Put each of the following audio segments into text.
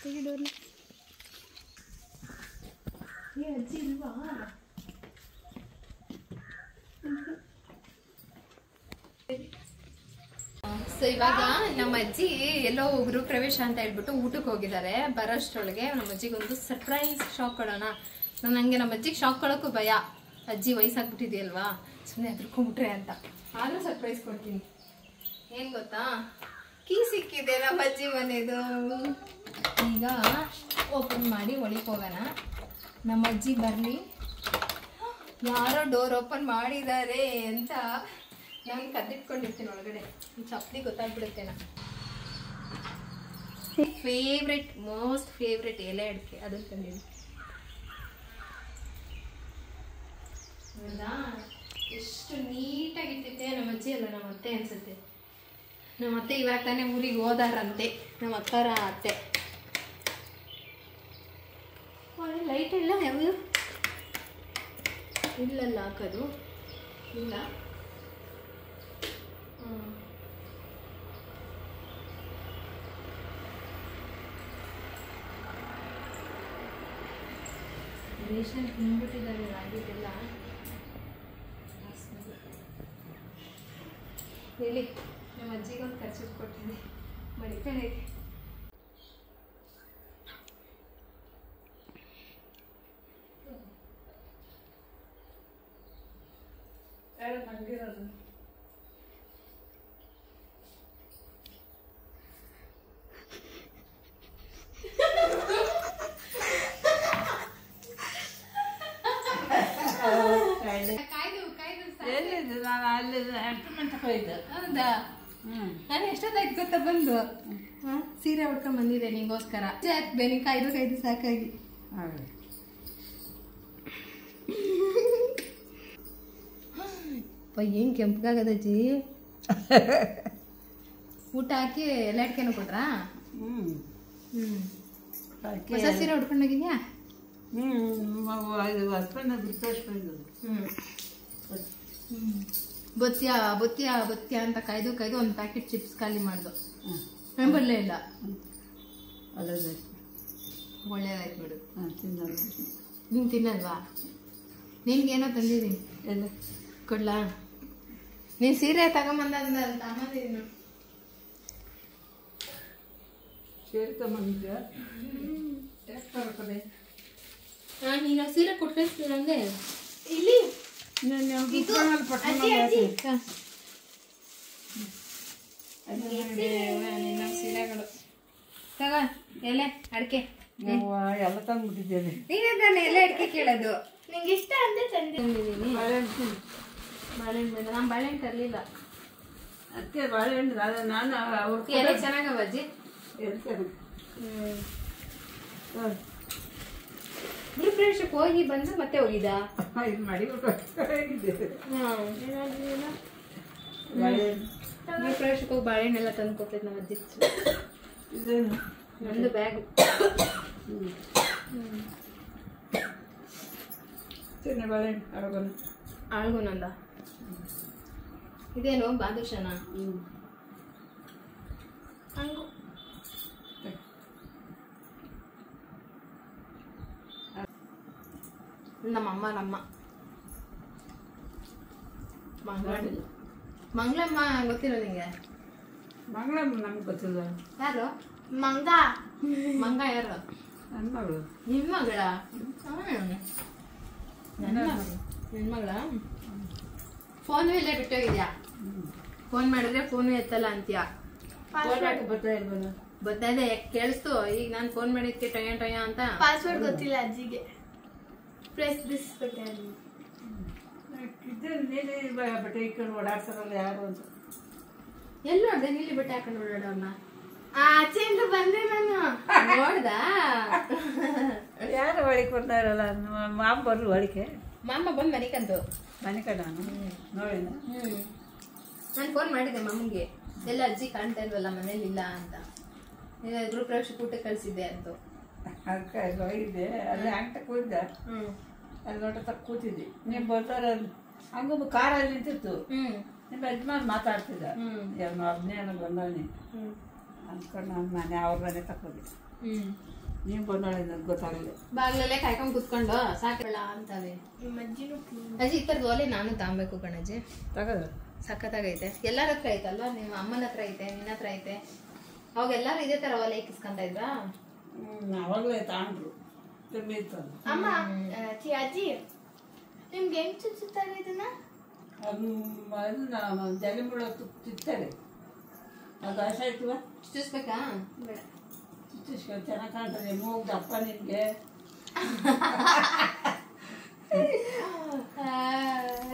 ಅಜ್ಜಿ ಇಲ್ವಾ? ಸೊ ಇವಾಗ ನಮ್ಮ ಅಜ್ಜಿ ಎಲ್ಲೋ ಗೃಹ ಪ್ರವೇಶ ಅಂತ ಹೇಳ್ಬಿಟ್ಟು ಊಟಕ್ಕೆ ಹೋಗಿದ್ದಾರೆ. ಬರೋಷ್ಟ್ರೊಳಗೆ ನಮ್ಮ ಅಜ್ಜಿಗೊಂದು ಸರ್ಪ್ರೈಸ್ ಶಾಕ್ ಕೊಡೋಣ. ನಂಗೆ ನಮ್ಮ ಅಜ್ಜಿಗೆ ಶಾಕ್ ಕೊಡೋಕ್ಕೂ ಭಯ. ಅಜ್ಜಿ ವಯಸ್ಸಾಗ್ಬಿಟ್ಟಿದೆಯಲ್ವಾ, ಸುಮ್ಮನೆ ಹೆದರ್ಕೊಂಡ್ಬಿಟ್ರೆ ಅಂತ. ಆದ್ರೂ ಸರ್ಪ್ರೈಸ್ ಕೊಡ್ತೀನಿ. ಏನ್ ಗೊತ್ತಾ, ಕೀ ಸಿಕ್ಕಿದೆ ನಮ್ಮ ಅಜ್ಜಿ ಮನೆದು. ಈಗ ಓಪನ್ ಮಾಡಿ ಒಳಗೆ ಹೋಗೋಣ. ನಮ್ಮ ಅಜ್ಜಿ ಬರಲಿ. ಯಾರೋ ಡೋರ್ ಓಪನ್ ಮಾಡಿದ್ದಾರೆ ಅಂತ ನಾನು ಕದ್ದಿಟ್ಕೊಂಡಿರ್ತೀನಿ ಒಳಗಡೆ. ಚಪ್ಪಲಿ ಗೊತ್ತಾಗ್ಬಿಡುತ್ತೆ. ಫೇವ್ರೆಟ್, ಮೋಸ್ಟ್ ಫೇವ್ರೆಟ್ ಎಲೆ ಅಡಿಕೆ ಅದನ್ನು ತಂದಿದ್ದೀನಿ. ಎಷ್ಟು ನೀಟಾಗಿಟ್ಟಿದ್ದೆ ನಮ್ಮ ಅಜ್ಜಿ ಅಲ್ಲ ನಮ್ಮ ಅತ್ತೆ ಅನ್ಸುತ್ತೆ. ನಮ್ಮ ಅತ್ತೆ ಇವಾಗ ತಾನೇ ಊರಿಗೆ ಹೋದಾರಂತೆ, ನಮ್ಮ ಅಕ್ಕರ ಅತ್ತೆ. ಲೈಟ್ ಇಲ್ಲ ಯಾವುದು ಇಲ್ಲಲ್ಲ ಹಾಕೋದು ಇಲ್ಲ. ರೇಷನ್ ತಿಂದ್ಬಿಟ್ಟಿದ್ದಾರೆ ಆಗಿದ್ದೆಲ್ಲ. ಹೇಳಿ, ನಮ್ಮ ಅಜ್ಜಿಗೊಂದು ಖರ್ಚು ಕೊಟ್ಟಿದ್ದೆ ಮಡಿಕಡೆ. ಹೌದಾ? ನಾನು ಎಷ್ಟೊತ್ತಾಯ್ತು ಗೊತ್ತಾ ಬಂದು ಸೀರೆ ಉಟ್ಕೊಂಡ್ ಬಂದಿದೆ ನಿಂಗೋಸ್ಕರ. ಬೇರೆ ಕಾಯ್ದು ಸಾಕಾಗಿ. ಏನ್ ಕೆಂಪಗಾಗದಜ್ಜಿ? ಊಟ ಹಾಕಿ ಎಲ್ಲ ಅಡ್ಕೆನೂ ಕೊಟ್ರಾ? ಹೊಸ ಸೀರೆ ಉಟ್ಕೊಂಡೋಗಿದ್ಯಾ? ಬೊತ್ತ್ಯಾ ಬೊತ್ತ್ಯಾ ಬೊತ್ತ್ಯಾ ಅಂತ ಕಾಯ್ದು ಒಂದು ಪ್ಯಾಕೆಟ್ ಚಿಪ್ಸ್ ಖಾಲಿ ಮಾಡ್ದು. ಬರಲೇ ಇಲ್ಲ. ಒಳ್ಳೇದಾಯ್ತು ಬಿಡು. ನೀನು ತಿನ್ನಲ್ವಾ? ನಿನ್ಗೇನೋ ತಂದಿದ್ದೀನಿ. ಎಲ್ಲ ಕೊಡ್ಲಾ? ನೀನು ಸೀರೆ ತಗೊಂಬಂದ ತಗೊಂಡಿದ್ದೀನಿ. ನೀನು ಸೀರೆ ಕೊಟ್ಟು ನಂಗೆ ಇಲ್ಲಿ ಸೀರೆಗಳು ತಗ. ಎಲೆ ಅಡಿಕೆ ಎಲ್ಲ ತಂದ್ಬಿಟ್ಟಿದ್ದೇನೆ. ನೀನೇ ತಾನೆ ಎಲೆ ಅಡಿಕೆ ಕೇಳೋದು. ನಿಂಗೆ ಇಷ್ಟ ಅಂತ ತಂದಿದ್ದೀನಿ. ಬಾಳೆಹಣ್ಣು ನಾನು ಬಾಳೆಹಣ್ಣು ತರಲಿಲ್ಲ. ಅದಕ್ಕೆ ಬಾಳೆಹಣ್ಣು ನಾನು ಎಲೆ ಚೆನ್ನಾಗವ ಅಜ್ಜಿ? ಗೃಹಪ್ರವೇಶಕ್ಕೆ ಹೋಗಿ ಬಂದು ಮತ್ತೆ ಹೋಗಿದ್ದ? ಗೃಹಪ್ರವೇಶಕ್ಕೆ ಹೋಗಿ ಬಾಳೆಹಣ್ಣೆಲ್ಲ ತಂದು ಕೊಡ್ತೈತೆ ನಮ್ಮ ಅಜ್ಜಿ. ನಂದು ಬ್ಯಾಗ್. ಆಳ್ಗುನಂದ. ಇದೇನು ಬಾದುಷನ? ಹಂಗು ನಮ್ಮಮ್ಮ ಮಂಗಳಮ್ಮ ಗೊತ್ತಿಲ್ಲ ನಿಂಗೆ? ಮಂಗಳಮ್ಮ ನಮ್ಗೆ ಗೊತ್ತಿಲ್ಲ. ಯಾರು ಮಂಗ? ಮಂಗ ಯಾರು? ನನ್ನ ಮಗಳು. ನಿಮ್ಮ ಮಗಳ? ನಿನ್ನ ಮಗಳ? ಫೋನ್ ಇಲ್ಲೇ ಬಿಟ್ಟೋಗಿದ್ಯಾ? ಫೋನ್ ಮಾಡಿದ್ರೆ ಫೋನು ಎತ್ತಲ್ಲ ಅಂತೀಯ. ಬರ್ತಾ ಇದೆ ಕೇಳಿಸ್ತು. ಈಗ ನಾನು ಫೋನ್ ಮಾಡಿದ್ಕೆ ಟೊಯ ಟೊಯ ಅಂತ. ಪಾಸ್ವರ್ಡ್ ಗೊತ್ತಿಲ್ಲ ಅಜ್ಜಿಗೆ. Press this button. ಬಟ್ಟೆ ಇಟ್ಕೊಂಡು ಓಡಾಡ್ತಾರಲ್ಲ ಯಾರು ಅಂತ. ಎಲ್ಲಿ ನೋಡ್ದೆ ನೀಲಿ ಬಟ್ಟೆ ಹಾಕೊಂಡು ಓಡಾಡೋಣ? ಆಚೆಯಿಂದ ಬಂದೆ ನಾನು. ನೋಡ್ದ? ಯಾರು ಒಳಗೆ ಬರ್ತಾರಲ್ಲ ಮಾಮ ಬರ್ರು ಒಳಗೆ. ಮಾಮ ಬಂದ್ ಮನಿಕಂತು ಮನೆ ಕಡೆ ನಾನು ನೋಡಿ. ನಾನು ಫೋನ್ ಮಾಡಿದ್ದೆ ಮಾಮಗೆ, ಎಲ್ಲ ಅಜ್ಜಿ ಕಾಣ್ತಾ ಇಲ್ವಲ್ಲ ಮನೇಲಿ ಇಲ್ಲ ಅಂತ. ಗೃಹಪ್ರವೇಶಕ್ಕೆ ಊಟ ಕಳ್ಸಿದ್ದೆ ಅಂತ. ಅದಕ್ಕೆ ಹೋಗಿದ್ದೆ. ಅಲ್ಲಿ ಅಂಗಟ ಕೂತಿದ್ದ. ಅಲ್ಲಿ ನೋಟ ತಕ್ಕ ಕೂತಿದ್ದಿ. ನೀವು ಬರ್ತಾರ ಹಂಗ ಕಾರಲ್ಲಿ ನಿಂತಿತ್ತು. ನಿಮ್ಮ ಯಜಮಾನ್ ಮಾತಾಡ್ತಿದ್ದ. ಒಬ್ಬನೇ ನನಗೆ ಬಂದವನಿ ಅಂದ್ಕೊಂಡು ನನ್ನ ಮನೆ ಅವ್ರ ಮನೆ ತಕ್ಕೋದಿ. ನೀನು ಬಂದೋಳೆ ನನಗೆ ಗೊತ್ತಾಗಲಿಲ್ಲ. ಬಾಗ್ಲಲ್ಲೇ ಕಾಯ್ಕೊಂಡು ಕುತ್ಕೊಂಡು ಸಾಕಲ್ಲ ಅಂತವೆ. ನಿಮ್ಮ ಅಜ್ಜಿನೂ ಅಜ್ಜಿ ಈ ಥರದ್ದು ಒಲೆ ನಾನು ತಗೊಬೇಕು ಕಣಜ್ಜಿ. ತಗೋದು ಸಖತ್ತಾಗೈತೆ. ಎಲ್ಲರ ಹತ್ರ ಐತಲ್ವಾ? ನಿಮ್ಮ ಅಮ್ಮನ ಹತ್ರ ಐತೆ, ನಿನ್ನ ಹತ್ರ ಐತೆ. ಅವಾಗ ಎಲ್ಲರೂ ಇದೇ ಥರ ಒಲೆ ಇಕ್ಕಿಸ್ಕೊಂತ ಇದ್ರಾ? ಅವಾಗಲೇ ತಗೊಂಡ್ರು ಅಮ್ಮ ಅಜ್ಜಿ ನಿಮ್ಗೆ ಹೆಂಗ್ ಚುಚ್ಚುತ್ತಾರೆ ಇದನ್ನ? ಅದನ್ನ ಜಲೆ ಮುಳ ತಿತ್ತಾರೆ. ಅದು ಆಶ ಆಯ್ತವ ಚುಚ್ಚಿಸ್ಬೇಕಾ? ಬೇಡ. ಚುಚ್ಚಿಸ್ಕೊ ಚೆನ್ನಾಗಿ ಕಾಣ್ತದೆ. ಮೂಗು ದಪ್ಪ ನಿನಗೆ.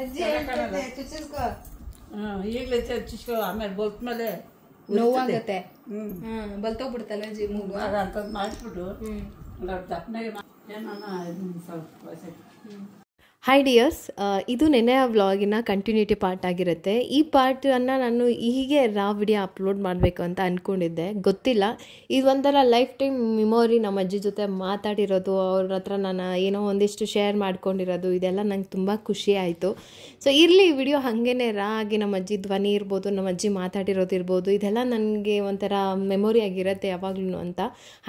ಅಜ್ಜಿ ಚುಚ್ಚಿಸ್ಕೋ. ಈಗಲೇ ಚುಚ್ಚಿಸ್ಕೊ. ಆಮೇಲೆ ಬಲ್ತ್ ಮೇಲೆ ನೋವಾಗತ್ತೆ. ಬಲ್ತೋಗ್ಬಿಡ್ತಲ್ಲ ಅಜ್ಜಿ ಮೂಗು. ಆಗ ಅಂಥದ್ದು ಮಾಡಿಸ್ಬಿಟ್ಟು ದಪ್ಪನಾಗೆ ಏನೋ ಇದನ್ನು ಸ್ವಲ್ಪ ವಯಸ್ಸಾಯ್ತು. ಹಾಯ್ ಡಿಯರ್ಸ್, ಇದು ನೆನ್ನೆಯ ವ್ಲಾಗಿನ ಕಂಟಿನ್ಯೂಟಿ ಪಾರ್ಟ್ ಆಗಿರುತ್ತೆ. ಈ ಪಾರ್ಟನ್ನು ನಾನು ಹೀಗೆ ವಿಡಿಯೋ ಅಪ್ಲೋಡ್ ಮಾಡಬೇಕು ಅಂತ ಅಂದ್ಕೊಂಡಿದ್ದೆ. ಗೊತ್ತಿಲ್ಲ, ಇದು ಒಂಥರ ಲೈಫ್ ಟೈಮ್ ಮೆಮೊರಿ. ನಮ್ಮ ಅಜ್ಜಿ ಜೊತೆ ಮಾತಾಡಿರೋದು, ಅವ್ರ ಹತ್ರ ನಾನು ಏನೋ ಒಂದಿಷ್ಟು ಶೇರ್ ಮಾಡ್ಕೊಂಡಿರೋದು, ಇದೆಲ್ಲ ನಂಗೆ ತುಂಬ ಖುಷಿ ಆಯಿತು. ಸೊ ಇರಲಿ, ಈ ವಿಡಿಯೋ ಹಾಗೇ ಆಗಿ ನಮ್ಮ ಅಜ್ಜಿ ಧ್ವನಿ ಇರ್ಬೋದು, ನಮ್ಮ ಅಜ್ಜಿ ಮಾತಾಡಿರೋದು ಇರ್ಬೋದು, ಇದೆಲ್ಲ ನನಗೆ ಒಂಥರ ಮೆಮೊರಿ ಆಗಿರುತ್ತೆ ಯಾವಾಗ್ಲೂ ಅಂತ.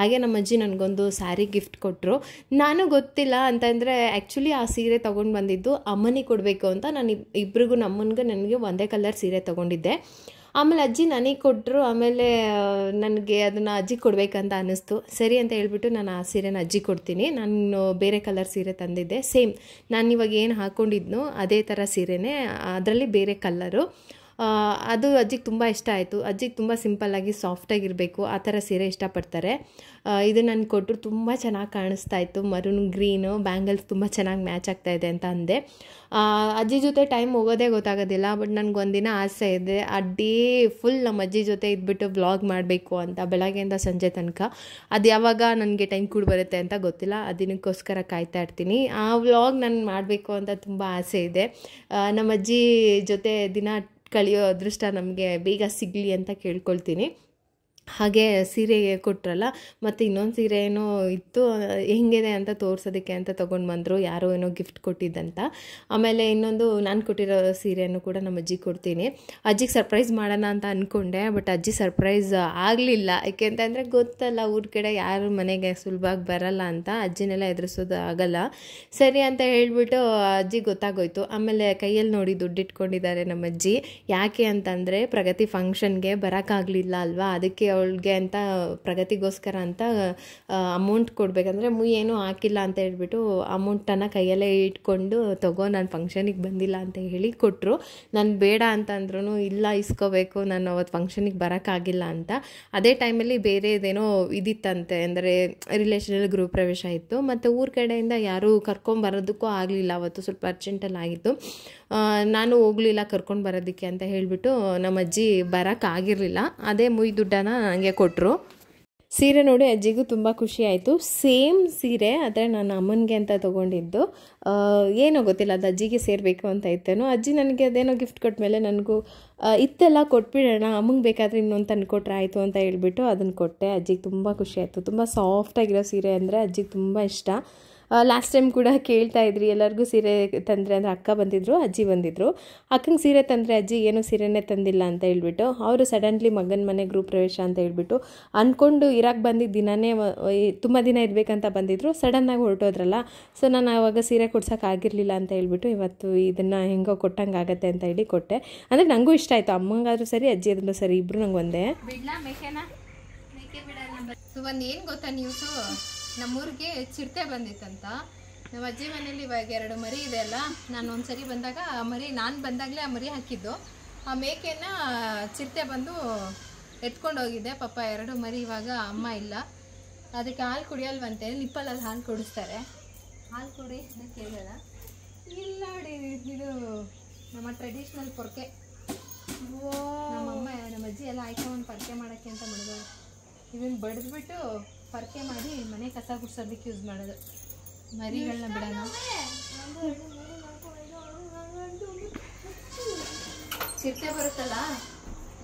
ಹಾಗೆ ನಮ್ಮ ಅಜ್ಜಿ ನನಗೊಂದು ಸ್ಯಾರಿ ಗಿಫ್ಟ್ ಕೊಟ್ಟರು. ನಾನು ಗೊತ್ತಿಲ್ಲ ಅಂತಂದರೆ ಆ್ಯಕ್ಚುಲಿ ಆ ಸೀರೆ ತೊಗೊಂಡು ಬಂದಿದ್ದು ಅಮ್ಮನಿಗೆ ಕೊಡಬೇಕು ಅಂತ. ನಾನು ಇಬ್ಬರಿಗೂ ನಮ್ಮನಿಗೆ ನನಗೆ ಒಂದೇ ಕಲರ್ ಸೀರೆ ತೊಗೊಂಡಿದ್ದೆ. ಆಮೇಲೆ ಅಜ್ಜಿ ನನಗೆ ಕೊಟ್ಟರು. ಆಮೇಲೆ ನನಗೆ ಅದನ್ನು ಅಜ್ಜಿಗೆ ಕೊಡಬೇಕಂತ ಅನ್ನಿಸ್ತು. ಸರಿ ಅಂತ ಹೇಳ್ಬಿಟ್ಟು ನಾನು ಆ ಸೀರೆನ ಅಜ್ಜಿಗೆ ಕೊಡ್ತೀನಿ. ನಾನು ಬೇರೆ ಕಲರ್ ಸೀರೆ ತಂದಿದ್ದೆ, ಸೇಮ್ ನಾನು ಇವಾಗ ಏನು ಹಾಕ್ಕೊಂಡಿದ್ನೋ ಅದೇ ಥರ ಸೀರೆನೇ, ಅದರಲ್ಲಿ ಬೇರೆ ಕಲ್ಲರು. ಅದು ಅಜ್ಜಿಗೆ ತುಂಬ ಇಷ್ಟ ಆಯಿತು. ಅಜ್ಜಿಗೆ ತುಂಬ ಸಿಂಪಲ್ಲಾಗಿ ಸಾಫ್ಟಾಗಿರಬೇಕು, ಆ ಥರ ಸೀರೆ ಇಷ್ಟಪಡ್ತಾರೆ. ಇದು ನಾನು ಕೊಟ್ಟರು. ತುಂಬ ಚೆನ್ನಾಗಿ ಕಾಣಿಸ್ತಾ ಇತ್ತು. ಮರೂನ್ ಗ್ರೀನು ಬ್ಯಾಂಗಲ್ಸ್ ತುಂಬ ಚೆನ್ನಾಗಿ ಮ್ಯಾಚ್ ಆಗ್ತಾಯಿದೆ ಅಂತ ಅಂದೆ. ಅಜ್ಜಿ ಜೊತೆ ಟೈಮ್ ಹೋಗೋದೇ ಗೊತ್ತಾಗೋದಿಲ್ಲ. ಬಟ್ ನನಗೊಂದಿನ ಆಸೆ ಇದೆ, ಆ ಡೇ ಫುಲ್ ನಮ್ಮ ಅಜ್ಜಿ ಜೊತೆ ಇದ್ಬಿಟ್ಟು ವ್ಲಾಗ್ ಮಾಡಬೇಕು ಅಂತ, ಬೆಳಗ್ಗೆಯಿಂದ ಸಂಜೆ ತನಕ. ಅದು ಯಾವಾಗ ನನಗೆ ಟೈಮ್ ಕೂಡ ಬರುತ್ತೆ ಅಂತ ಗೊತ್ತಿಲ್ಲ. ಆ ದಿನಕ್ಕೋಸ್ಕರ ಕಾಯ್ತಾ ಇರ್ತೀನಿ. ಆ ವ್ಲಾಗ್ ನಾನು ಮಾಡಬೇಕು ಅಂತ ತುಂಬ ಆಸೆ ಇದೆ. ನಮ್ಮ ಅಜ್ಜಿ ಜೊತೆ ದಿನ ಕಳೆಯೋ ಅದೃಷ್ಟ ನಮಗೆ ಬೇಗ ಸಿಗಲಿ ಅಂತ ಕೇಳ್ಕೊಳ್ತೀನಿ. ಹಾಗೆ ಸೀರೆ ಕೊಟ್ಟರಲ್ಲ, ಮತ್ತು ಇನ್ನೊಂದು ಸೀರೆ ಏನೋ ಇತ್ತು, ಹೆಂಗಿದೆ ಅಂತ ತೋರಿಸೋದಕ್ಕೆ ಅಂತ ತೊಗೊಂಡು ಬಂದರು. ಯಾರೋ ಏನೋ ಗಿಫ್ಟ್ ಕೊಟ್ಟಿದ್ದಂತ. ಆಮೇಲೆ ಇನ್ನೊಂದು ನಾನು ಕೊಟ್ಟಿರೋ ಸೀರೆಯನ್ನು ಕೂಡ ನಮ್ಮ ಅಜ್ಜಿಗೆ ಕೊಡ್ತೀನಿ. ಅಜ್ಜಿಗೆ ಸರ್ಪ್ರೈಸ್ ಮಾಡೋಣ ಅಂತ ಅಂದ್ಕೊಂಡೆ, ಬಟ್ ಅಜ್ಜಿ ಸರ್ಪ್ರೈಸ್ ಆಗಲಿಲ್ಲ. ಯಾಕೆಂತಂದರೆ ಗೊತ್ತಲ್ಲ, ಊರ ಕಡೆ ಯಾರು ಮನೆಗೆ ಸುಲಭವಾಗಿ ಬರಲ್ಲ ಅಂತ, ಅಜ್ಜಿನೆಲ್ಲ ಎದುರಿಸೋದು ಆಗಲ್ಲ. ಸರಿ ಅಂತ ಹೇಳಿಬಿಟ್ಟು ಅಜ್ಜಿಗೆ ಗೊತ್ತಾಗೋಯ್ತು. ಆಮೇಲೆ ಕೈಯಲ್ಲಿ ನೋಡಿ ದುಡ್ಡು ಇಟ್ಕೊಂಡಿದ್ದಾರೆ ನಮ್ಮ ಅಜ್ಜಿ. ಯಾಕೆ ಅಂತಂದರೆ ಪ್ರಗತಿ ಫಂಕ್ಷನ್ಗೆ ಬರೋಕ್ಕಾಗಲಿಲ್ಲ ಅಲ್ವಾ, ಅದಕ್ಕೆ ಅವಳಿಗೆ ಅಂತ ಪ್ರಗತಿಗೋಸ್ಕರ ಅಂತ ಅಮೌಂಟ್ ಕೊಡಬೇಕಂದ್ರೆ ಏನೂ ಹಾಕಿಲ್ಲ ಅಂತ ಹೇಳ್ಬಿಟ್ಟು ಅಮೌಂಟನ್ನು ಕೈಯಲ್ಲೇ ಇಟ್ಕೊಂಡು ತಗೋ, ನಾನು ಫಂಕ್ಷನಿಗೆ ಬಂದಿಲ್ಲ ಅಂತ ಹೇಳಿ ಕೊಟ್ಟರು. ನಾನು ಬೇಡ ಅಂತ ಅಂದ್ರೂ ಇಲ್ಲ ಇಸ್ಕೋಬೇಕು, ನಾನು ಅವತ್ತು ಫಂಕ್ಷನಿಗೆ ಬರೋಕ್ಕಾಗಿಲ್ಲ ಅಂತ. ಅದೇ ಟೈಮಲ್ಲಿ ಬೇರೆದೇನೋ ಇದಿತ್ತಂತೆ, ಅಂದರೆ ರಿಲೇಷನಲ್ಲಿ ಗೃಹ ಪ್ರವೇಶ ಇತ್ತು, ಮತ್ತು ಊರ ಕಡೆಯಿಂದ ಯಾರೂ ಕರ್ಕೊಂಬರೋದಕ್ಕೂ ಆಗಲಿಲ್ಲ. ಅವತ್ತು ಸ್ವಲ್ಪ ಅರ್ಜೆಂಟಲ್ಲಿ ಆಗಿತ್ತು. ನಾನು ಹೋಗಲಿಲ್ಲ ಕರ್ಕೊಂಡು ಬರೋದಕ್ಕೆ ಅಂತ ಹೇಳಿಬಿಟ್ಟು ನಮ್ಮ ಅಜ್ಜಿ ಬರೋಕ್ಕಾಗಿರಲಿಲ್ಲ. ಅದೇ ಮುಯಿ ದುಡ್ಡನ್ನು ನನಗೆ ಕೊಟ್ಟರು. ಸೀರೆ ನೋಡಿ ಅಜ್ಜಿಗೂ ತುಂಬ ಖುಷಿ ಆಯಿತು. ಸೇಮ್ ಸೀರೆ, ಆದರೆ ನಾನು ಅಮ್ಮನಿಗೆ ಅಂತ ತೊಗೊಂಡಿದ್ದು. ಏನೋ ಗೊತ್ತಿಲ್ಲ, ಅದು ಅಜ್ಜಿಗೆ ಸೇರಬೇಕು ಅಂತ ಇತ್ತೇನೋ. ಅಜ್ಜಿ ನನಗೆ ಅದೇನೋ ಗಿಫ್ಟ್ ಕೊಟ್ಟ ಮೇಲೆ ನನಗೂ ಇತ್ತೆಲ್ಲ ಕೊಟ್ಬಿಡೋಣ, ಅಮ್ಮಂಗೆ ಬೇಕಾದರೆ ಇನ್ನೊಂದು ತಂದು ಕೊಟ್ಟರೆ ಆಯಿತು ಅಂತ ಹೇಳ್ಬಿಟ್ಟು ಅದನ್ನು ಕೊಟ್ಟೆ. ಅಜ್ಜಿಗೆ ತುಂಬ ಖುಷಿ ಆಯಿತು. ತುಂಬ ಸಾಫ್ಟಾಗಿರೋ ಸೀರೆ ಅಂದರೆ ಅಜ್ಜಿಗೆ ತುಂಬ ಇಷ್ಟ. ಲಾಸ್ಟ್ ಟೈಮ್ ಕೂಡ ಕೇಳ್ತಾ ಇದ್ರಿ ಎಲ್ಲರಿಗೂ ಸೀರೆ ತಂದರೆ, ಅಂದರೆ ಅಕ್ಕ ಬಂದಿದ್ದರು, ಅಜ್ಜಿ ಬಂದಿದ್ದರು. ಅಕ್ಕಂಗೆ ಸೀರೆ ತಂದರೆ ಅಜ್ಜಿ ಏನೂ ಸೀರೆನೇ ತಂದಿಲ್ಲ ಅಂತ ಹೇಳ್ಬಿಟ್ಟು ಅವರು ಸಡನ್ಲಿ ಮಗನ ಮನೆ ಗೃಹ ಪ್ರವೇಶ ಅಂತ ಹೇಳ್ಬಿಟ್ಟು ಅಂದ್ಕೊಂಡು ಇರೋಕ್ಕೆ ಬಂದಿದ್ದ ದಿನವೇ ತುಂಬ ದಿನ ಇರಬೇಕಂತ ಬಂದಿದ್ದರು. ಸಡನ್ನಾಗಿ ಹೊರಟೋದ್ರಲ್ಲ, ಸೊ ನಾನು ಆವಾಗ ಸೀರೆ ಕೊಡ್ಸೋಕ್ಕಾಗಿರಲಿಲ್ಲ ಅಂತ ಹೇಳ್ಬಿಟ್ಟು ಇವತ್ತು ಇದನ್ನು ಹೆಂಗೋ ಕೊಟ್ಟಂಗೆ ಆಗುತ್ತೆ ಅಂತ ಹೇಳಿ ಕೊಟ್ಟೆ. ಅಂದರೆ ನನಗೂ ಇಷ್ಟ ಆಯಿತು, ಅಮ್ಮಂಗಾದ್ರೂ ಸರಿ ಅಜ್ಜಿ ಆದ್ರೂ ಸರಿ, ಇಬ್ಬರು ನಂಗೆ ಒಂದೇ. ಬಿಡ್ಲಾ ಮೇಕೆನಾ? ಮೇಕೆ ಬಿಡಲ್ಲ. ಸೊ ಒಂದು ಏನು ಗೊತ್ತಾ ನ್ಯೂಸು, ನಮ್ಮೂರಿಗೆ ಚಿರತೆ ಬಂದಿತ್ತಂತ. ನಮ್ಮ ಅಜ್ಜಿ ಮನೇಲಿ ಇವಾಗ 2 ಮರಿ ಇದೆ ಅಲ್ಲ, ನಾನು ಒಂದ್ಸರಿ ಬಂದಾಗ ಆ ಮರಿ, ನಾನು ಬಂದಾಗಲೇ ಆ ಮರಿ ಹಾಕಿದ್ದು. ಆ ಮೇಕೆನ ಚಿರತೆ ಬಂದು ಎತ್ಕೊಂಡು ಹೋಗಿದೆ. ಪಾಪ 2 ಮರಿ ಇವಾಗ ಅಮ್ಮ ಇಲ್ಲ. ಅದಕ್ಕೆ ಹಾಲು ಕುಡಿಯಲ್ವಂತೆ, ನಿಪ್ಪಲಲ್ಲಿ ಹಾಲು ಕುಡಿಸ್ತಾರೆ. ಹಾಲು ಕುಡಿ ಅಂತ ಕೇಳಿದ, ಇಲ್ಲ ನೋಡಿ ಇದು ನಮ್ಮ ಟ್ರೆಡಿಷ್ನಲ್ ಪೊರ್ಕೆ. ನಮ್ಮಮ್ಮ ನಮ್ಮ ಅಜ್ಜಿ ಎಲ್ಲ ಆಯ್ಕೊಂಡು ಪರ್ಕೆ ಮಾಡೋಕ್ಕೆ ಅಂತ ಮಾಡಿದ್ರು. ಇದನ್ನು ಬಡಿದ್ಬಿಟ್ಟು ಪರ್ಕೆ ಮಾಡಿ ಮನೆ ಕಸ ಗುಡ್ಸೋದಕ್ಕೆ ಯೂಸ್ ಮಾಡೋದು. ಮರಿಗಳನ್ನ ಬಿಡೋಣ. ಚಿರತೆ ಬರುತ್ತಲ್ಲ,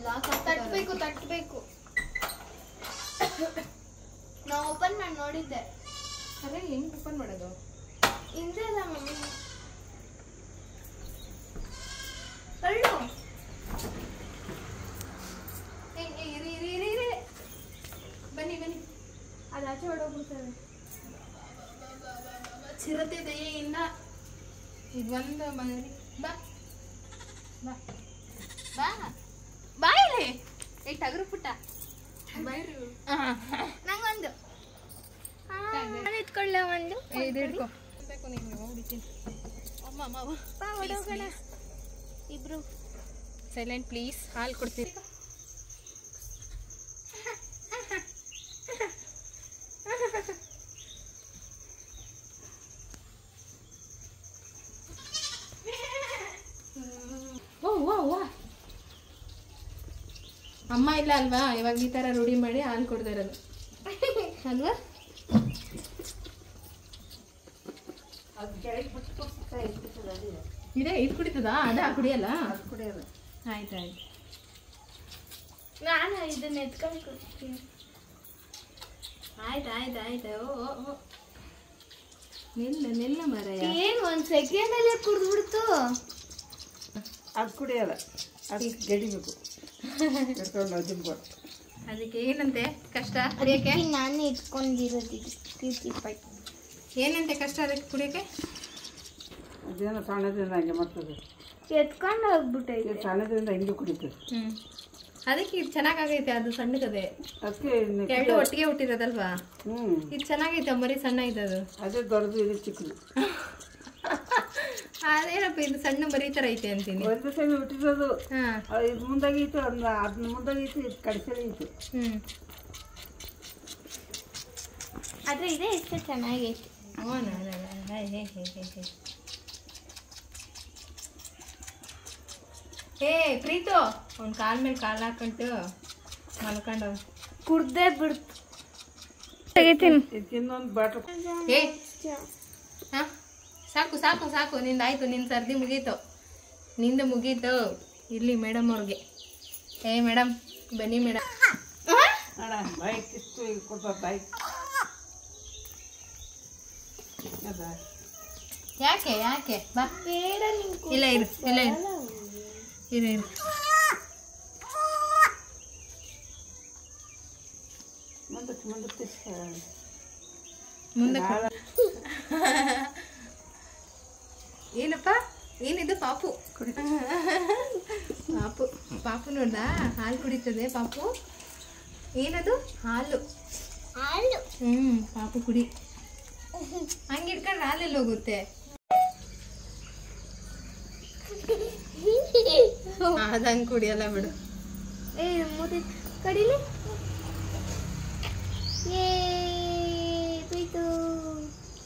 ಲಾಕ್ ತಟ್ಟಬೇಕು. ನಾ ಓಪನ್ ಮಾಡಿ ನೋಡಿದ್ದೆ. ಅರೆ ಹೆಂಗ್ ಓಪನ್ ಮಾಡೋದು? ಹಿಂದೆ ಅಲ್ಲ ಮಮ್ಮಿ, ಕಳ್ಳು. ಬನ್ನಿ ಅದು ಆಚೆ ಹೊಡೋಗ್ಬಿಡ್ತಾರೆ. ಚಿರತೆ ದಯೆಯಿಂದ ಇದೊಂದು ಮನೆ ಬಾ ಬಾ ಬಾ ಬಾಯಿಲೆ ಏ ಟಗರು ಪುಟ್ಟ ನಂಗೊಂದು ಇಟ್ಕೊಳ್ಳ ಒಂದು ಇದು ಹಿಡ್ಕೊ ಬೇಕು ನೀನು ಹೊಡಿತೀನಿ ಅಮ್ಮ ಅಮ್ಮ ಬಾ ಹೊಡೋಗೋಣ ಇಬ್ರು. Silent please. ಹಾಲು ಕೊಡ್ತೀನಿ. ಅಮ್ಮ ಇಲ್ಲ ಅಲ್ವಾ, ಇವಾಗ ಈ ತರ ರೂಢಿ ಮಾಡಿ ಹಾಲು ಕೊಡ್ತಾ ಇರೋದು ಅಲ್ವಾ? ಇದೆ ಇದು ಕುಡಿತದ, ಅದ ಕುಡಿಯಲ್ಲ? ಕುಡಿಯೋದು. ಆಯ್ತು ಆಯ್ತು. ನಾನು ಇದನ್ನ ಎತ್ಕೊಂಡು ಕೊಡ್ತೀನಿ. ಆಯ್ತು ಆಯ್ತು ಆಯ್ತು. ಓ ಓ ನಿಲ್ಲ ನಿಲ್ಲ ಮರಯ್ಯ. ಏನು ಒಂದು ಸೆಕೆಂಡಲ್ಲೇ ಕುಡಿದ್ಬಿಡ್ತು. ಅದು ಕುಡಿಯೋಲ್ಲ, ಅದು ಗಡಿಬೇಕು ಎತ್ಕೊಂಡು ಅಜ್ಜಿಗೆ. ಅದಕ್ಕೆ ಏನಂತೆ ಕಷ್ಟ ಕುಡಿಯಕ್ಕೆ? ನಾನು ಇಟ್ಕೊಂಡಿರೋದು ಏನಂತೆ ಕಷ್ಟ ಅದಕ್ಕೆ ಕುಡಿಯಕ್ಕೆ? ಅದೇನೋ ಸಣ್ಣದಿಂದ ಹಂಗೆ ಮಾಡ್ತದೆ, ಎತ್ಕೊಂಡು ಹೋಗ್ಬಿಟ್ಟೈತೆ. ಸಣ್ಣದಿಂದ ಹಿಂಗೆ ಕುಡಿತದೆ. ಅದಕ್ಕೆ ಇದು ಚೆನ್ನಾಗೈತೆ, ಅದು ಸಣ್ಣಗದೆ. ಅದಕ್ಕೆ ಎರಡು ಒಟ್ಟಿಗೆ ಹುಟ್ಟಿರೋದಲ್ವಾ? ಇದು ಚೆನ್ನಾಗೈತೆ, ಮರಿ ಸಣ್ಣ ಇದೆ ಅದು. ಅದೇ ದೊಡ್ಡದು, ಇದು ಚಿಕ್ಕದು. ಅದೇನಪ್ಪ ಇದು ಸಣ್ಣ ಮರಿ ಥರ ಐತೆ ಅಂತೀನಿ. ಒಂದು ಸಲ ಹುಟ್ಟಿರೋದು. ಹಾಂ ಇದು ಮುಂದಾಗಿತ್ತು, ಅದನ್ನ ಮುಂದಾಗಿತ್ತು, ಇದು ಕಡಿಸಲೇ ಇತ್ತು. ಆದರೆ ಇದೆ ಎಷ್ಟು ಚೆನ್ನಾಗೈತೆ. ಹೇ ಪ್ರೀತು, ಒಂದು ಕಾಲ ಮೇಲೆ ಕಾಲು ಹಾಕೊಂಡು ಮಲ್ಕೊಂಡು ಕುಡ್ದೇ ಬಿಡ್ತು. ಇನ್ನೊಂದು ಬಾಟ್ಲು. ಏ ಹಾಂ ಸಾಕು ಸಾಕು ಸಾಕು, ನಿಂದಾಯ್ತು, ನಿನ್ನ ಸರ್ದಿ ಮುಗೀತು, ನಿಂದು ಮುಗೀತು. ಇರಲಿ ಮೇಡಮ್ ಅವ್ರಿಗೆ. ಏ ಮೇಡಮ್ ಬನ್ನಿ ಮೇಡಮ್. ಅಣ್ಣ ಬೈಕ್ ಇಷ್ಟು ಕೊಡ್ತಾರೆ ಬೈಕ್. ಯಾಕೆ ಯಾಕೆ ಬಾ. ಬೇಡ ನಿಂಗೆ. ಇಲ್ಲ ಇರು, ಇಲ್ಲ ಇರು, ಇರು ಇರು. ಮುಂದಕ್ಕೆ ಮುಂದಕ್ಕೆ ಏನಪ್ಪ ಏನಿದು? ಪಾಪು ಪಾಪು ಪಾಪು ನೋಡ್ದ ಹಾಲು ಕುಡಿತದೆ ಪಾಪು. ಏನದು? ಹಾಲು. ಹಾಲು. ಪಾಪು ಕುಡಿ. ಹಂಗೆ ಇಟ್ಕೊಂಡ್ರೆ ಹಾಲೆಲ್ಲ ಹೋಗುತ್ತೆ. ಅದಂಗೆ ಕುಡಿಯಲ್ಲ ಬಿಡು. ಏ ಮುದಿ ಕಡಿಲಿ. ಏ ಪ್ರೀತು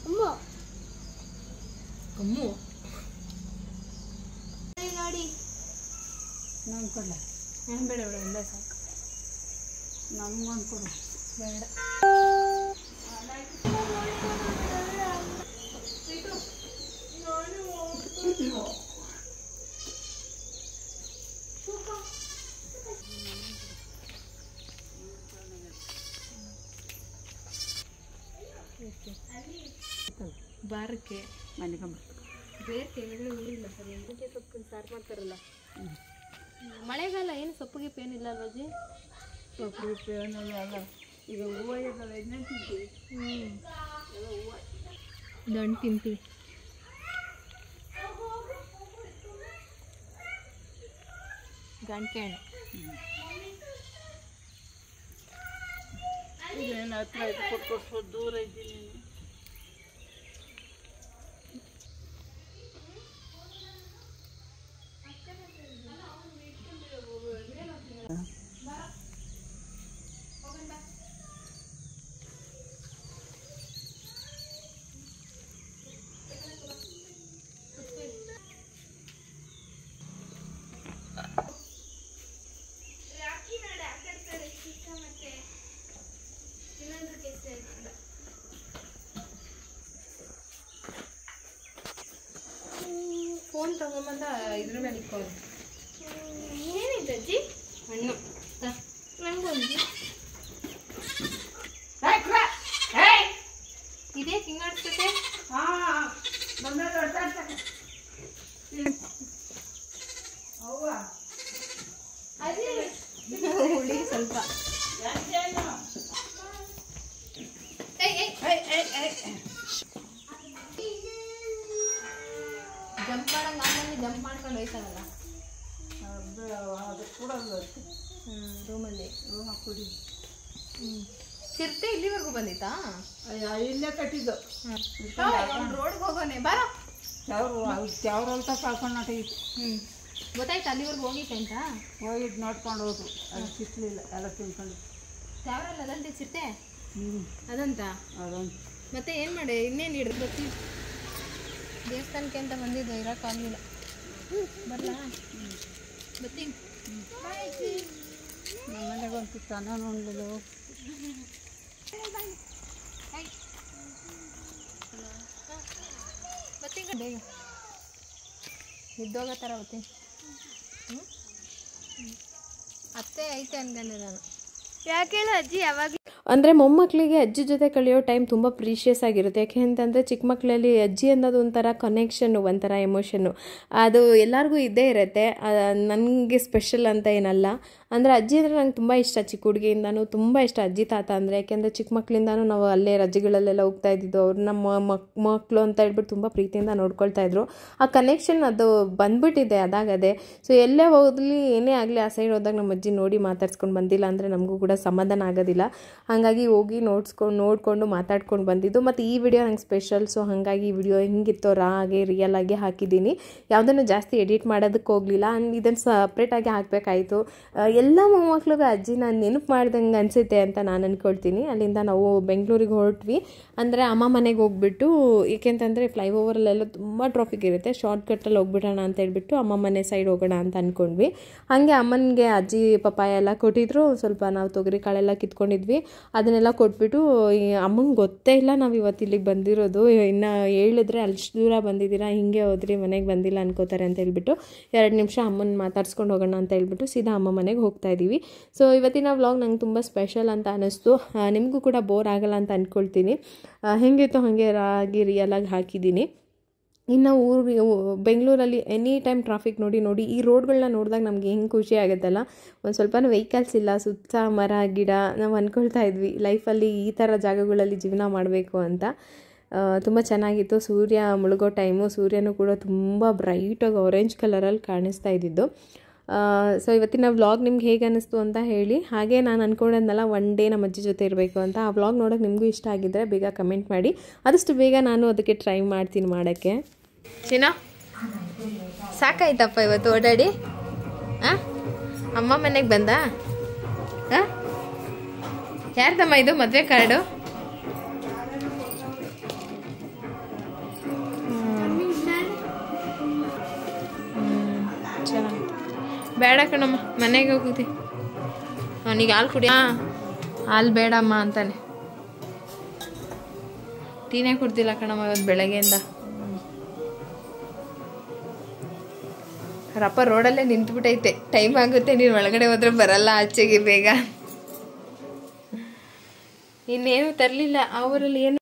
ಅಮ್ಮ ಅಮ್ಮು ನೋಡಿ. ನಾನು ಕೊಡಲ? ಏನು ಬೇಡ ಬೇಡ, ಎಲ್ಲ ಸಾಕು. ನಮ್ಗೊಂದು ಕೊಡು. ಬೇಡ. ಬಾರಕ್ಕೆ ಮನೆಗೊಂಬ ಬೇರೆ ಕೆಳಗಡೆ ಊರಿಲ್ಲ ಸರ್. ಎಂಟಕ್ಕೆ ಸೊಪ್ಪಿನ ಸಾರು ಮಾಡ್ತಾರಲ್ಲ. ಮಳೆಗಾಲ ಏನು ಸೊಪ್ಪಿಗೆ ಪೇನಿಲ್ಲ ಅಲ್ವಾಜಿ? ಸೊಪ್ಪು ಪೇನಲ್ಲ ಅಲ್ಲ. ಈಗ ಹೂವು ಇರ್ತದೆ, ಇದನ್ನೇ ತಿಂತೀವಿ. ದಂಡು ತಿಂತೀವಿ. ಗಂಟೆ ಹಣ್ಣು ಇದೇನು ಹತ್ರ ಇದು ಕೊಟ್ಟು ದೂರ ಇದ್ದೀನಿ. ಫೋನ್ ತಗೊಂಬಂದ ಇದ್ರ ಮೇಲೆ ಇಕ್ಕೋದು. ಏನಿದೆ ಅಜ್ಜಿ? ಹಣ್ಣು ನಂಗೊಂದು ಇದೇ ಹಿಂಗಾಡ್ತದೆ. ಅಜ್ಜಿ ಹುಳಿ ಸ್ವಲ್ಪ ಜಂಪ್ ಮಾಡಂಗೆ ಆಮೇಲೆ ಜಂಪ್ ಮಾಡ್ಕೊಂಡು ಹೋಯ್ತಾರಲ್ಲ ಅದು ಕೂಡಲ್ಲ ರೂಮಲ್ಲಿ ಕುಡಿ. ಚಿರತೆ ಇಲ್ಲಿವರೆಗೂ ಬಂದಿತ್ತಾ? ಇಲ್ಲೇ ಕಟ್ಟಿದ್ದು ರೋಡ್ಗೆ ಹೋಗೋನೆ ಬಾರೋ. ಚಾವ್ರಲ್ತ ಕಳ್ಕೊಂಡು ನಾಟಿತ್ತು. ಗೊತ್ತಾಯ್ತು ಅಲ್ಲಿವರೆಗೂ ಹೋಗಿತ್ತೆ ಅಂತ. ಹೋಗಿದ್ದು ನೋಡ್ಕೊಂಡು ಹೋದ್ರು. ಅದು ಸಿಕ್ಕಲಿಲ್ಲ, ಎಲ್ಲ ತಿಳ್ಕೊಂಡು. ಯಾವ್ರಲ್ಲ ಅದಂತೆ ಚಿರತೆ ಹ್ಞೂ ಅದಂತ. ಅದೊಂದು ಮತ್ತೆ ಏನು ಮಾಡಿ ಇನ್ನೇನು ಹಿಡಿದು ಗೊತ್ತಿಲ್ಲ. ದೇವಸ್ಥಾನಕ್ಕೆ ಅಂತ ಬಂದಿದ್ದು ಇರೋಕ್ಕಾಗಲಿಲ್ಲ. ಬರಲಾ ಬರ್ತೀನಿ. ನಮ್ಮನೆಗೆ ಒಂದು ತನ ನೋಡಲು ಬರ್ತೀನಿ ಬೇಗ ಇದ್ದೋಗೋ ಥರ ಬರ್ತೀನಿ. ಅತ್ತೆ ಐತೆ ಅನ್ಕೊಂಡೆ ನಾನು. ಯಾಕೆ ಹೇಳು ಅಜ್ಜಿ ಯಾವಾಗ ಅಂದರೆ ಮೊಮ್ಮಕ್ಕಳಿಗೆ ಅಜ್ಜಿ ಜೊತೆ ಕಳೆಯೋ ಟೈಮ್ ತುಂಬ ಪ್ರೀಷಿಯಸ್ ಆಗಿರುತ್ತೆ. ಯಾಕೆ ಅಂತಂದರೆ ಚಿಕ್ಕ ಮಕ್ಕಳಲ್ಲಿ ಅಜ್ಜಿ ಅನ್ನೋದು ಒಂಥರ ಕನೆಕ್ಷನ್ನು, ಒಂಥರ ಎಮೋಷನ್ನು, ಅದು ಎಲ್ಲರಿಗೂ ಇದ್ದೇ ಇರುತ್ತೆ. ನನಗೆ ಸ್ಪೆಷಲ್ ಅಂತ ಏನಲ್ಲ. ಅಂದರೆ ಅಜ್ಜಿ ಅಂದರೆ ನಂಗೆ ತುಂಬ ಇಷ್ಟ. ಚಿಕ್ಕ ಹುಡುಗಿಯಿಂದನೂ ತುಂಬ ಇಷ್ಟ ಅಜ್ಜಿ ತಾತ ಅಂದರೆ. ಯಾಕೆಂದರೆ ಚಿಕ್ಕ ಮಕ್ಕಳಿಂದನೂ ನಾವು ಅಲ್ಲೇ ರಜೆಗಳಲ್ಲೆಲ್ಲ ಹೋಗ್ತಾ ಇದ್ದಿದ್ದು. ಅವ್ರು ನಮ್ಮ ಮಕ್ಕಳು ಅಂತ ಹೇಳ್ಬಿಟ್ಟು ತುಂಬ ಪ್ರೀತಿಯಿಂದ ನೋಡ್ಕೊಳ್ತಾ ಇದ್ರು. ಆ ಕನೆಕ್ಷನ್ ಅದು ಬಂದ್ಬಿಟ್ಟಿದೆ ಅದಾಗದೆ. ಸೊ ಎಲ್ಲೇ ಹೋಗಲಿ ಏನೇ ಆಗಲಿ ಆ ಸೈಡ್ ಹೋದಾಗ ನಮ್ಮ ಅಜ್ಜಿ ನೋಡಿ ಮಾತಾಡ್ಸ್ಕೊಂಡು ಬಂದಿಲ್ಲ ಅಂದರೆ ನಮಗೂ ಕೂಡ ಸಮಾಧಾನ ಆಗೋದಿಲ್ಲ. ಹಾಗಾಗಿ ಹೋಗಿ ನೋಡಿಕೊಂಡು ಮಾತಾಡ್ಕೊಂಡು ಬಂದಿದ್ದು. ಮತ್ತು ಈ ವಿಡಿಯೋ ನಂಗೆ ಸ್ಪೆಷಲ್. ಸೊ ಹಾಗಾಗಿ ಈ ವಿಡಿಯೋ ಹೆಂಗಿತ್ತೋ ಹಾಗೆ ರಿಯಲ್ ಆಗಿ ಹಾಕಿದ್ದೀನಿ. ಯಾವುದನ್ನು ಜಾಸ್ತಿ ಎಡಿಟ್ ಮಾಡೋದಕ್ಕೆ ಹೋಗಲಿಲ್ಲ. ಇದನ್ನು ಸಪ್ರೇಟಾಗಿ ಹಾಕಬೇಕಾಯಿತು. ಎಲ್ಲ ಮೊಮ್ಮಕ್ಳಿಗೂ ಅಜ್ಜಿ ನಾನು ನೆನಪು ಮಾಡ್ದಂಗೆ ಅನಿಸುತ್ತೆ ಅಂತ ನಾನು ಅಂದ್ಕೊಳ್ತೀನಿ. ಅಲ್ಲಿಂದ ನಾವು ಬೆಂಗಳೂರಿಗೆ ಹೊರಟ್ವಿ. ಅಂದರೆ ಅಮ್ಮ ಮನೆಗೆ ಹೋಗ್ಬಿಟ್ಟು, ಏಕೆಂತಂದರೆ ಫ್ಲೈಓವರಲ್ಲೆಲ್ಲ ತುಂಬ ಟ್ರಾಫಿಕ್ ಇರುತ್ತೆ, ಶಾರ್ಟ್ಕಟ್ಟಲ್ಲಿ ಹೋಗ್ಬಿಡೋಣ ಅಂತ ಹೇಳ್ಬಿಟ್ಟು ಅಮ್ಮ ಮನೆ ಸೈಡ್ ಹೋಗೋಣ ಅಂತ ಅಂದ್ಕೊಂಡ್ವಿ. ಹಾಗೆ ಅಮ್ಮನಿಗೆ ಅಜ್ಜಿ ಪಪ್ಪಾಯ ಎಲ್ಲ ಕೊಟ್ಟಿದ್ರು. ಸ್ವಲ್ಪ ನಾವು ತೊಗರಿ ಕಾಳೆಲ್ಲ ಕಿತ್ಕೊಂಡಿದ್ವಿ, ಅದನ್ನೆಲ್ಲ ಕೊಟ್ಬಿಟ್ಟು ಅಮ್ಮಂಗೆ ಗೊತ್ತೇ ಇಲ್ಲ ನಾವು ಇವತ್ತು ಇಲ್ಲಿಗೆ ಬಂದಿರೋದು. ಇನ್ನು ಹೇಳಿದ್ರೆ ಅಷ್ಟು ದೂರ ಬಂದಿದ್ದೀರಾ, ಹಿಂಗೆ ಹೋದ್ರಿ ಮನೆಗೆ ಬಂದಿಲ್ಲ ಅನ್ಕೋತಾರೆ ಅಂತ ಹೇಳ್ಬಿಟ್ಟು 2 ನಿಮಿಷ ಅಮ್ಮನ ಮಾತಾಡ್ಸ್ಕೊಂಡು ಹೋಗೋಣ ಅಂತ ಹೇಳ್ಬಿಟ್ಟು ಸೀದಾ ಅಮ್ಮ ಮನೆಗೆ ಹೋಗ್ತಾ ಇದ್ದೀವಿ. ಸೊ ಇವತ್ತಿನ ವ್ಲಾಗ್ ನಂಗೆ ತುಂಬ ಸ್ಪೆಷಲ್ ಅಂತ ಅನ್ನಿಸ್ತು. ನಿಮಗೂ ಕೂಡ ಬೋರ್ ಆಗಲ್ಲ ಅಂತ ಅಂದ್ಕೊಳ್ತೀನಿ. ಹೆಂಗಿತ್ತು ಹಾಗೆ ರಿಯಲಾಗಿ ಹಾಕಿದ್ದೀನಿ. ಇನ್ನು ಬೆಂಗಳೂರಲ್ಲಿ ಎನಿ ಟೈಮ್ ಟ್ರಾಫಿಕ್ ನೋಡಿ ಈ ರೋಡ್ಗಳನ್ನ ನೋಡಿದಾಗ ನಮಗೆ ಹೆಂಗೆ ಖುಷಿ ಆಗುತ್ತಲ್ಲ. ಒಂದು ಸ್ವಲ್ಪ ವೆಹಿಕಲ್ಸ್ ಇಲ್ಲ, ಸುತ್ತ ಮರ ಗಿಡ. ನಾವು ಅಂದ್ಕೊಳ್ತಾ ಇದ್ವಿ ಲೈಫಲ್ಲಿ ಈ ಥರ ಜಾಗಗಳಲ್ಲಿ ಜೀವನ ಮಾಡಬೇಕು ಅಂತ. ತುಂಬ ಚೆನ್ನಾಗಿತ್ತು. ಸೂರ್ಯ ಮುಳುಗೋ ಟೈಮು, ಸೂರ್ಯನೂ ಕೂಡ ತುಂಬ ಬ್ರೈಟಾಗಿ ಆರೆಂಜ್ ಕಲರಲ್ಲಿ ಕಾಣಿಸ್ತಾ ಇದ್ದಿದ್ದು. ಸೊ ಇವತ್ತಿನ ವ್ಲಾಗ್ ನಿಮ್ಗೆ ಹೇಗೆ ಅನ್ನಿಸ್ತು ಅಂತ ಹೇಳಿ. ಹಾಗೆ ನಾನು ಅಂದ್ಕೊಂಡಿದ್ನಲ್ಲ ಒನ್ ಡೇ ನಮ್ಮ ಅಜ್ಜಿ ಜೊತೆ ಇರಬೇಕು ಅಂತ. ಆ ವ್ಲಾಗ್ ನೋಡೋಕೆ ನಿಮಗೂ ಇಷ್ಟ ಆಗಿದ್ದರೆ ಬೇಗ ಕಮೆಂಟ್ ಮಾಡಿ. ಆದಷ್ಟು ಬೇಗ ನಾನು ಅದಕ್ಕೆ ಟ್ರೈ ಮಾಡ್ತೀನಿ ಮಾಡೋಕ್ಕೆ. ಚಿನ್ನ ಸಾಕಾಯ್ತಪ್ಪ ಇವತ್ತು ಓಡಾಡಿ. ಅಮ್ಮ ಮನೆಗೆ ಬಂದ. ಯಾರ್ದಮ್ಮ ಇದು ಮದುವೆ ಕಾರ್ಡು? ಬೇಡ ಕಣಮ್ಮ, ಮನೆಗೆ ಹೋಗುತ್ತೆ. ಅವನಿಗೆ ಹಾಲು ಕುಡಿ. ಹಾಲು ಬೇಡಮ್ಮ ಅಂತಾನೆ. ಟೀನೇ ಕುಡ್ದಿಲ್ಲ ಕಣಮ್ಮ ಇವತ್ತು ಬೆಳಗ್ಗೆಯಿಂದ. ರಪ್ಪ ರೋಡಲ್ಲೇ ನಿಂತ್ಬಿಟ್ಟೈತೆ. ಟೈಮ್ ಆಗುತ್ತೆ, ನೀನು ಒಳಗಡೆ ಹೋದ್ರೆ ಬರಲ್ಲ ಆಚೆಗೆ ಬೇಗ. ಇನ್ನೇನು ತರಲಿಲ್ಲ ಅವರಲ್ಲಿ. ಏನು